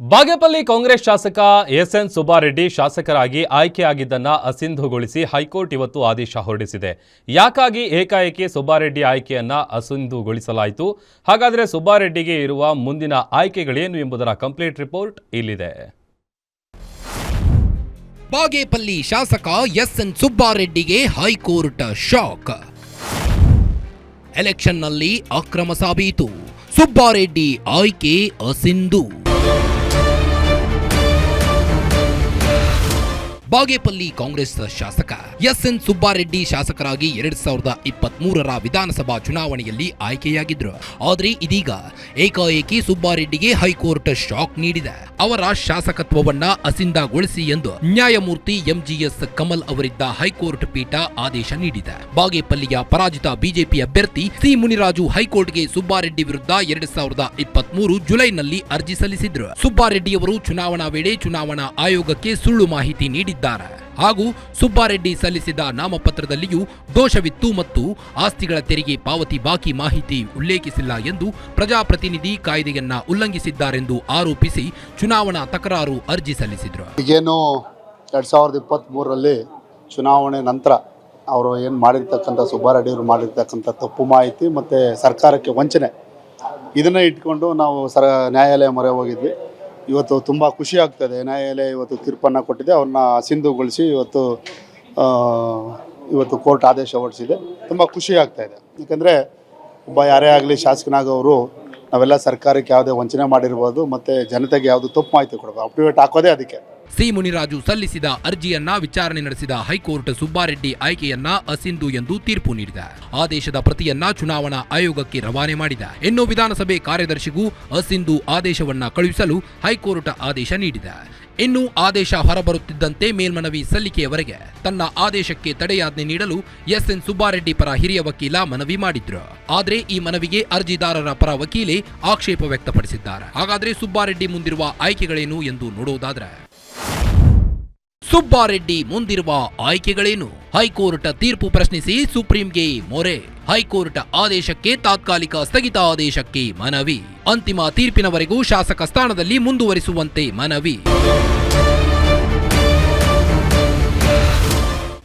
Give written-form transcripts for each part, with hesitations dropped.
ಬಾಗೇಪಲ್ಲಿ ಕಾಂಗ್ರೆಸ್ ಶಾಸಕ ಎಸ್ಎನ್ ಸುಬ್ಬಾರೆಡ್ಡಿ ಶಾಸಕರಾಗಿ ಆಯ್ಕೆಯಾಗಿದ್ದನ್ನ ಅಸಿಂಧುಗೊಳಿಸಿ ಹೈಕೋರ್ಟ್ ಇವತ್ತು ಆದೇಶ ಹೊರಡಿಸಿದೆ. ಯಾಕಾಗಿ ಏಕಾಏಕಿ ಸುಬ್ಬಾರೆಡ್ಡಿ ಆಯ್ಕೆಯನ್ನ ಅಸಿಂಧುಗೊಳಿಸಲಾಯಿತು? ಹಾಗಾದರೆ ಸುಬ್ಬಾರೆಡ್ಡಿಗೆ ಇರುವ ಮುಂದಿನ ಆಯ್ಕೆಗಳೇನು ಎಂಬುದರ ಕಂಪ್ಲೀಟ್ ರಿಪೋರ್ಟ್ ಇಲ್ಲಿದೆ. ಬಾಗೇಪಲ್ಲಿ ಶಾಸಕ ಎಸ್ಎನ್ ಸುಬ್ಬಾರೆಡ್ಡಿಗೆ ಹೈಕೋರ್ಟ್ ಶಾಕ್. ಎಲೆಕ್ಷನ್ನಲ್ಲಿ ಅಕ್ರಮ ಸಾಬೀತು, ಸುಬ್ಬಾರೆಡ್ಡಿ ಆಯ್ಕೆ ಅಸಿಂಧು. ಬಾಗೇಪಲ್ಲಿ ಕಾಂಗ್ರೆಸ್ ಶಾಸಕ ಎಸ್ಎನ್ ಸುಬ್ಬಾರೆಡ್ಡಿ ಶಾಸಕರಾಗಿ 2023ರ ವಿಧಾನಸಭಾ ಚುನಾವಣೆಯಲ್ಲಿ ಆಯ್ಕೆಯಾಗಿದ್ರು. ಆದರೆ ಇದೀಗ ಏಕಾಏಕಿ ಸುಬ್ಬಾರೆಡ್ಡಿಗೆ ಹೈಕೋರ್ಟ್ ಶಾಕ್ ನೀಡಿದೆ. ಅವರ ಶಾಸಕತ್ವವನ್ನ ಅಸಿಂಧುಗೊಳಿಸಿ ಎಂದು ನ್ಯಾಯಮೂರ್ತಿ ಎಂಜಿಎಸ್ ಕಮಲ್ ಅವರಿದ್ದ ಹೈಕೋರ್ಟ್ ಪೀಠ ಆದೇಶ ನೀಡಿದೆ. ಬಾಗೇಪಲ್ಲಿಯ ಪರಾಜಿತ ಬಿಜೆಪಿ ಅಭ್ಯರ್ಥಿ ಸಿ ಮುನಿರಾಜು ಹೈಕೋರ್ಟ್ಗೆ ಸುಬ್ಬಾರೆಡ್ಡಿ ವಿರುದ್ಧ 2023 ಜುಲೈನಲ್ಲಿ ಅರ್ಜಿ ಸಲ್ಲಿಸಿದ್ರು. ಸುಬ್ಬಾರೆಡ್ಡಿಯವರು ಚುನಾವಣಾ ವೇಳೆ ಚುನಾವಣಾ ಆಯೋಗಕ್ಕೆ ಸುಳ್ಳು ಮಾಹಿತಿ ನೀಡಿದ್ದಾರೆ ಹಾಗೂ ಸುಬ್ಬಾರೆಡ್ಡಿ ಸಲ್ಲಿಸಿದ ನಾಮಪತ್ರದಲ್ಲಿಯೂ ದೋಷವಿತ್ತು ಮತ್ತು ಆಸ್ತಿಗಳ ತೆರಿಗೆ ಪಾವತಿ ಬಾಕಿ ಮಾಹಿತಿ ಉಲ್ಲೇಖಿಸಿಲ್ಲ ಎಂದು ಪ್ರಜಾಪ್ರತಿನಿಧಿ ಕಾಯ್ದೆಯನ್ನ ಉಲ್ಲಂಘಿಸಿದ್ದಾರೆಂದು ಆರೋಪಿಸಿ ಚುನಾವಣಾ ತಕರಾರು ಅರ್ಜಿ ಸಲ್ಲಿಸಿದ್ರು. ಈಗೇನು 2023ರಲ್ಲಿ ಚುನಾವಣೆ ನಂತರ ಅವರು ಏನು ಮಾಡಿರ್ತಕ್ಕಂಥ ಸುಬ್ಬಾರೆಡ್ಡಿ ಅವರು ಮಾಡಿರ್ತಕ್ಕಂಥ ತಪ್ಪು ಮಾಹಿತಿ ಮತ್ತು ಸರ್ಕಾರಕ್ಕೆ ವಂಚನೆ ಇದನ್ನು ಇಟ್ಕೊಂಡು ನಾವು ನ್ಯಾಯಾಲಯ ಮೊರೆ ಹೋಗಿದ್ವಿ. ಇವತ್ತು ತುಂಬ ಖುಷಿ ಆಗ್ತದೆ. ನ್ಯಾಯಾಲಯ ಇವತ್ತು ತೀರ್ಪನ್ನು ಕೊಟ್ಟಿದೆ. ಅವ್ರನ್ನ ಅಸಿಂಧುಗೊಳಿಸಿ ಇವತ್ತು ಕೋರ್ಟ್ ಆದೇಶ ಹೊರಡಿಸಿದೆ. ತುಂಬ ಖುಷಿ ಆಗ್ತಾ ಇದೆ. ಯಾಕಂದರೆ ಒಬ್ಬ ಯಾರೇ ಆಗಲಿ ಶಾಸಕನಾಗವರು ನಾವೆಲ್ಲ ಸರ್ಕಾರಕ್ಕೆ ಯಾವುದೇ ವಂಚನೆ ಮಾಡಿರ್ಬೋದು ಮತ್ತು ಜನತೆಗೆ ಯಾವುದು ತಪ್ಪು ಮಾಹಿತಿ ಕೊಡಬೇಕು, ಅಪ್ಡೇಟ್ ಹಾಕೋದೇ ಅದಕ್ಕೆ. ಸಿ ಮುನಿರಾಜು ಸಲ್ಲಿಸಿದ ಅರ್ಜಿಯನ್ನ ವಿಚಾರಣೆ ನಡೆಸಿದ ಹೈಕೋರ್ಟ್ ಸುಬ್ಬಾರೆಡ್ಡಿ ಆಯ್ಕೆಯನ್ನ ಅಸಿಂಧು ಎಂದು ತೀರ್ಪು ನೀಡಿದೆ. ಆದೇಶದ ಪ್ರತಿಯನ್ನ ಚುನಾವಣಾ ಆಯೋಗಕ್ಕೆ ರವಾನೆ ಮಾಡಿದೆ. ಇನ್ನು ವಿಧಾನಸಭೆ ಕಾರ್ಯದರ್ಶಿಗೂ ಅಸಿಂಧು ಆದೇಶವನ್ನ ಕಳುಹಿಸಲು ಹೈಕೋರ್ಟ್ ಆದೇಶ ನೀಡಿದೆ. ಇನ್ನು ಆದೇಶ ಹೊರಬರುತ್ತಿದ್ದಂತೆ ಮೇಲ್ಮನವಿ ಸಲ್ಲಿಕೆಯವರೆಗೆ ತನ್ನ ಆದೇಶಕ್ಕೆ ತಡೆಯಾಜ್ಞೆ ನೀಡಲು ಎಸ್ಎನ್ ಸುಬ್ಬಾರೆಡ್ಡಿ ಪರ ಹಿರಿಯ ವಕೀಲ ಮನವಿ ಮಾಡಿದ್ರು. ಆದ್ರೆ ಈ ಮನವಿಗೆ ಅರ್ಜಿದಾರರ ಪರ ವಕೀಲೆ ಆಕ್ಷೇಪ ವ್ಯಕ್ತಪಡಿಸಿದ್ದಾರೆ. ಹಾಗಾದ್ರೆ ಸುಬ್ಬಾರೆಡ್ಡಿ ಮುಂದಿರುವ ಆಯ್ಕೆಗಳೇನು ಎಂದು ನೋಡೋದಾದ್ರೆ, ಸುಬ್ಬಾರೆಡ್ಡಿ ಮುಂದಿರುವ ಆಯ್ಕೆಗಳೇನು? ಹೈಕೋರ್ಟ್ ತೀರ್ಪು ಪ್ರಶ್ನಿಸಿ ಸುಪ್ರೀಂಗೆ ಮೊರೆ. ಹೈಕೋರ್ಟ್ ಆದೇಶಕ್ಕೆ ತಾತ್ಕಾಲಿಕ ಸ್ಥಗಿತಾದೇಶಕ್ಕೆ ಮನವಿ. ಅಂತಿಮ ತೀರ್ಪಿನವರೆಗೂ ಶಾಸಕ ಸ್ಥಾನದಲ್ಲಿ ಮುಂದುವರಿಸುವಂತೆ ಮನವಿ.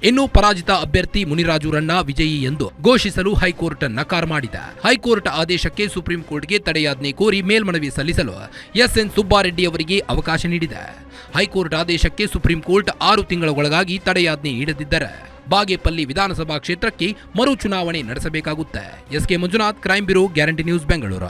ಇನ್ನು ಪರಾಜಿತ ಅಭ್ಯರ್ಥಿ ಮುನಿರಾಜುರನ್ನ ವಿಜಯಿ ಎಂದು ಘೋಷಿಸಲು ಹೈಕೋರ್ಟ್ ನಕಾರ ಮಾಡಿದೆ. ಹೈಕೋರ್ಟ್ ಆದೇಶಕ್ಕೆ ಸುಪ್ರೀಂ ಕೋರ್ಟ್ಗೆ ತಡೆಯಾಜ್ಞೆ ಕೋರಿ ಮೇಲ್ಮನವಿ ಸಲ್ಲಿಸಲು ಎಸ್ಎನ್ ಸುಬ್ಬಾರೆಡ್ಡಿ ಅವರಿಗೆ ಅವಕಾಶ ನೀಡಿದೆ. ಹೈಕೋರ್ಟ್ ಆದೇಶಕ್ಕೆ ಸುಪ್ರೀಂ ಕೋರ್ಟ್ 6 ತಿಂಗಳ ಒಳಗಾಗಿ ತಡೆಯಾಜ್ಞೆ ನೀಡದಿದ್ದರೆ ಬಾಗೇಪಲ್ಲಿ ವಿಧಾನಸಭಾ ಕ್ಷೇತ್ರಕ್ಕೆ ಮರು ಚುನಾವಣೆ ನಡೆಸಬೇಕಾಗುತ್ತೆ. S K Manjunath, crime bureau, guarantee news, Bengaluru.